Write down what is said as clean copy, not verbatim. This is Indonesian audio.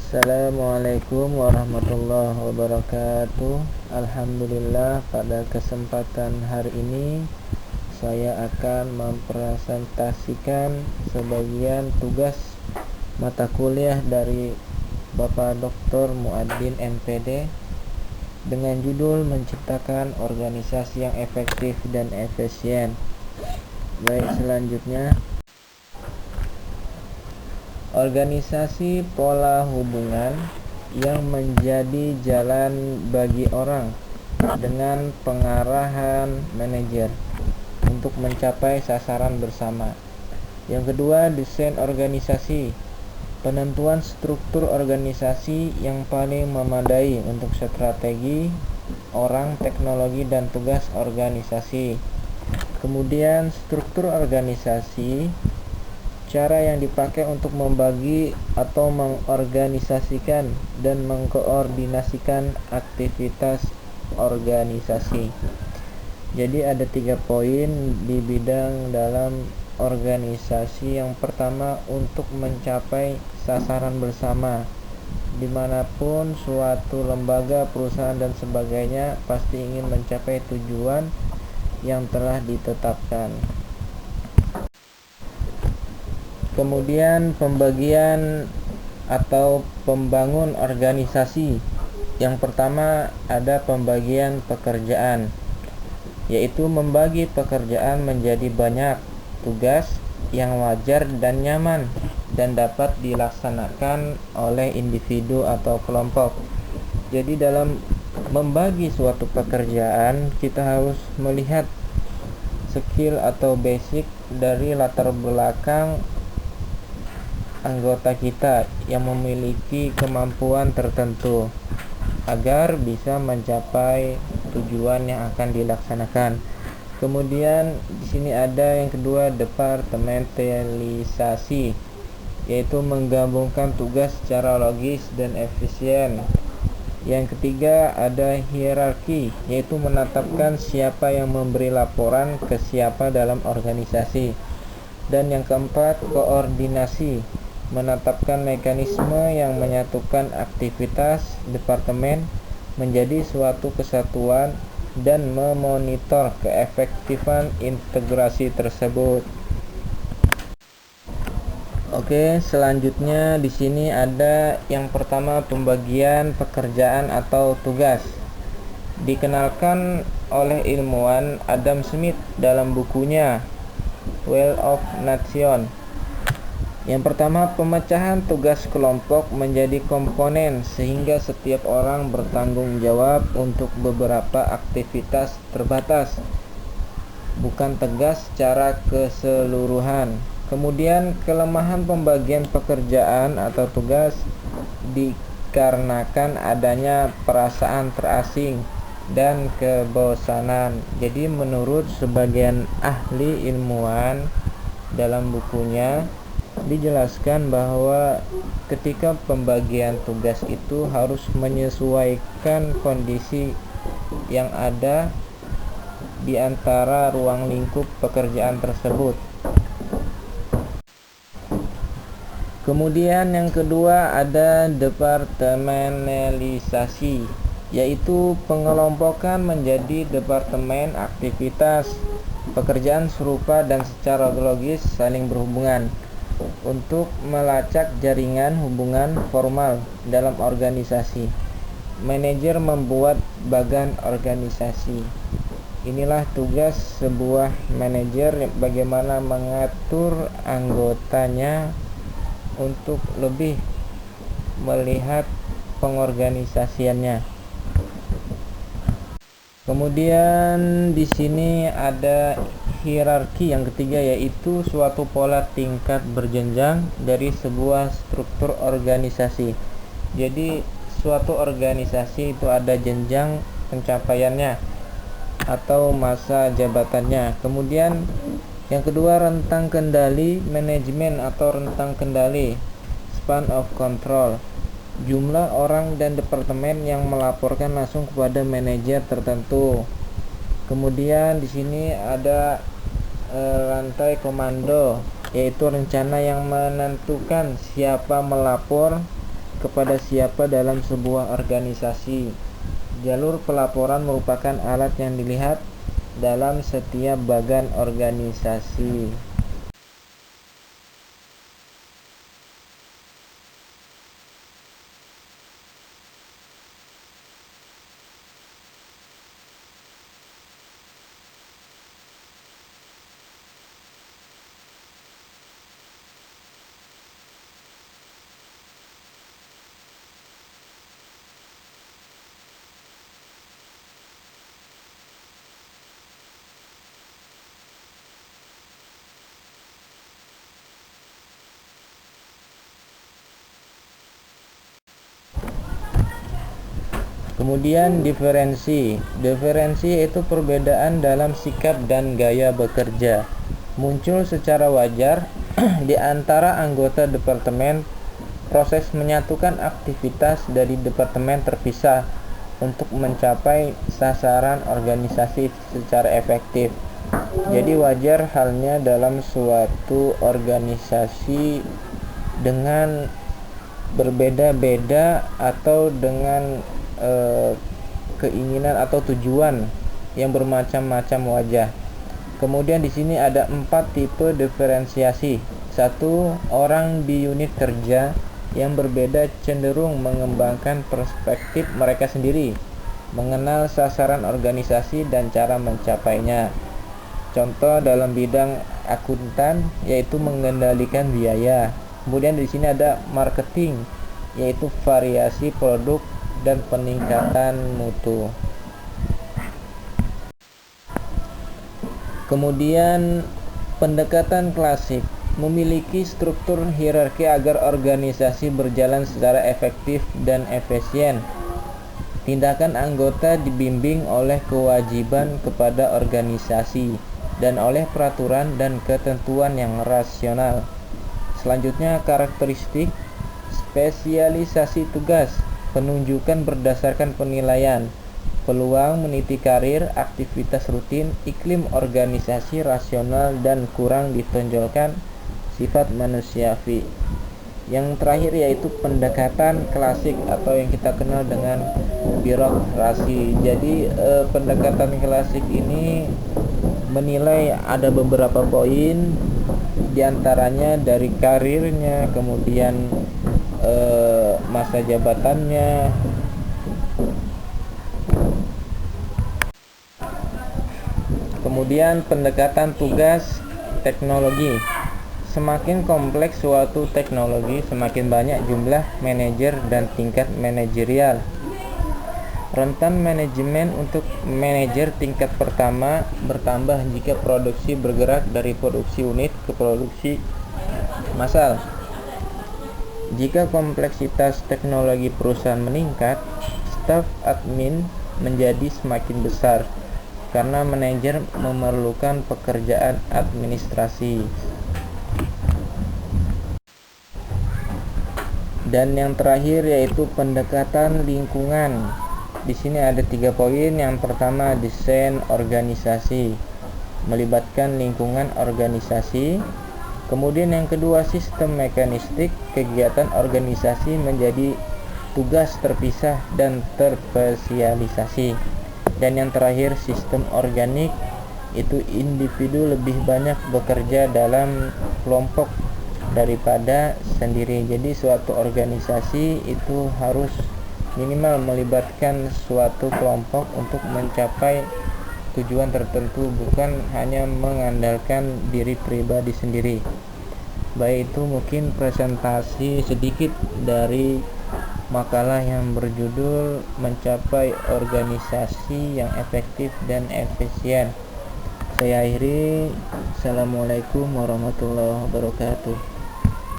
Assalamualaikum warahmatullahi wabarakatuh. Alhamdulillah, pada kesempatan hari ini saya akan mempresentasikan sebagian tugas mata kuliah dari Bapak Dr. Muaddin MPD dengan judul menciptakan organisasi yang efektif dan efisien. Baik, selanjutnya, organisasi pola hubungan yang menjadi jalan bagi orang dengan pengarahan manajer untuk mencapai sasaran bersama. Yang kedua, desain organisasi, penentuan struktur organisasi yang paling memadai untuk strategi, orang, teknologi, dan tugas organisasi. Kemudian struktur organisasi, cara yang dipakai untuk membagi atau mengorganisasikan dan mengkoordinasikan aktivitas organisasi. Jadi ada 3 poin di bidang dalam organisasi. Yang pertama, untuk mencapai sasaran bersama. Dimanapun suatu lembaga, perusahaan, dan sebagainya pasti ingin mencapai tujuan yang telah ditetapkan. Kemudian pembagian atau pembangun organisasi. Yang pertama ada pembagian pekerjaan, yaitu membagi pekerjaan menjadi banyak tugas yang wajar dan nyaman dan dapat dilaksanakan oleh individu atau kelompok. Jadi dalam membagi suatu pekerjaan, kita harus melihat skill atau basic dari latar belakang anggota kita yang memiliki kemampuan tertentu agar bisa mencapai tujuan yang akan dilaksanakan. Kemudian di sini ada yang kedua, departementalisasi, yaitu menggabungkan tugas secara logis dan efisien. Yang ketiga ada hierarki, yaitu menetapkan siapa yang memberi laporan ke siapa dalam organisasi. Dan yang keempat, koordinasi, menetapkan mekanisme yang menyatukan aktivitas departemen menjadi suatu kesatuan dan memonitor keefektifan integrasi tersebut. Oke, selanjutnya di sini ada yang pertama, pembagian pekerjaan atau tugas. Dikenalkan oleh ilmuwan Adam Smith dalam bukunya Wealth of Nations. Yang pertama, pemecahan tugas kelompok menjadi komponen sehingga setiap orang bertanggung jawab untuk beberapa aktivitas terbatas, bukan tegas secara keseluruhan. Kemudian, kelemahan pembagian pekerjaan atau tugas dikarenakan adanya perasaan terasing dan kebosanan. Jadi menurut sebagian ahli ilmuwan dalam bukunya dijelaskan bahwa ketika pembagian tugas itu harus menyesuaikan kondisi yang ada di antara ruang lingkup pekerjaan tersebut. Kemudian yang kedua ada departementalisasi, yaitu pengelompokan menjadi departemen aktivitas pekerjaan serupa dan secara logis saling berhubungan untuk melacak jaringan hubungan formal dalam organisasi. Manajer membuat bagan organisasi. Inilah tugas sebuah manajer, bagaimana mengatur anggotanya untuk lebih melihat pengorganisasiannya. Kemudian di sini ada hierarki yang ketiga, yaitu suatu pola tingkat berjenjang dari sebuah struktur organisasi. Jadi suatu organisasi itu ada jenjang pencapaiannya atau masa jabatannya. Kemudian yang kedua, rentang kendali manajemen atau rentang kendali, span of control, jumlah orang dan departemen yang melaporkan langsung kepada manajer tertentu. Kemudian di sini ada rantai komando, yaitu rencana yang menentukan siapa melapor kepada siapa dalam sebuah organisasi. Jalur pelaporan merupakan alat yang dilihat dalam setiap bagian organisasi. Kemudian diferensi. Diferensi yaitu perbedaan dalam sikap dan gaya bekerja. Muncul secara wajar di antara anggota departemen. Proses menyatukan aktivitas dari departemen terpisah untuk mencapai sasaran organisasi secara efektif. Jadi wajar halnya dalam suatu organisasi dengan berbeda-beda atau dengan keinginan atau tujuan yang bermacam-macam wajah. Kemudian di sini ada 4 tipe diferensiasi. 1. Orang di unit kerja yang berbeda cenderung mengembangkan perspektif mereka sendiri, mengenal sasaran organisasi dan cara mencapainya. Contoh dalam bidang akuntan yaitu mengendalikan biaya. Kemudian di sini ada marketing yaitu variasi produk dan peningkatan mutu. Kemudian pendekatan klasik memiliki struktur hierarki agar organisasi berjalan secara efektif dan efisien. Tindakan anggota dibimbing oleh kewajiban kepada organisasi dan oleh peraturan dan ketentuan yang rasional. Selanjutnya karakteristik spesialisasi tugas, penunjukan berdasarkan penilaian, peluang meniti karir, aktivitas rutin, iklim organisasi rasional dan kurang ditonjolkan sifat manusiawi. Yang terakhir yaitu pendekatan klasik atau yang kita kenal dengan birokrasi. Jadi pendekatan klasik ini menilai ada beberapa poin, diantaranya dari karirnya, kemudian masa jabatannya, kemudian pendekatan tugas teknologi. Semakin kompleks suatu teknologi, semakin banyak jumlah manajer dan tingkat manajerial. Rentan manajemen untuk manajer tingkat pertama bertambah jika produksi bergerak dari produksi unit ke produksi massal. Jika kompleksitas teknologi perusahaan meningkat, staf admin menjadi semakin besar karena manajer memerlukan pekerjaan administrasi. Dan yang terakhir yaitu pendekatan lingkungan. Di sini ada 3 poin. Yang pertama, desain organisasi, melibatkan lingkungan organisasi. Kemudian yang kedua, sistem mekanistik, kegiatan organisasi menjadi tugas terpisah dan terspesialisasi. Dan yang terakhir, sistem organik, itu individu lebih banyak bekerja dalam kelompok daripada sendiri. Jadi suatu organisasi itu harus minimal melibatkan suatu kelompok untuk mencapai tujuan tertentu, bukan hanya mengandalkan diri pribadi sendiri. Baik, itu mungkin presentasi sedikit dari makalah yang berjudul mencapai organisasi yang efektif dan efisien. Saya akhiri. Assalamualaikum warahmatullahi wabarakatuh.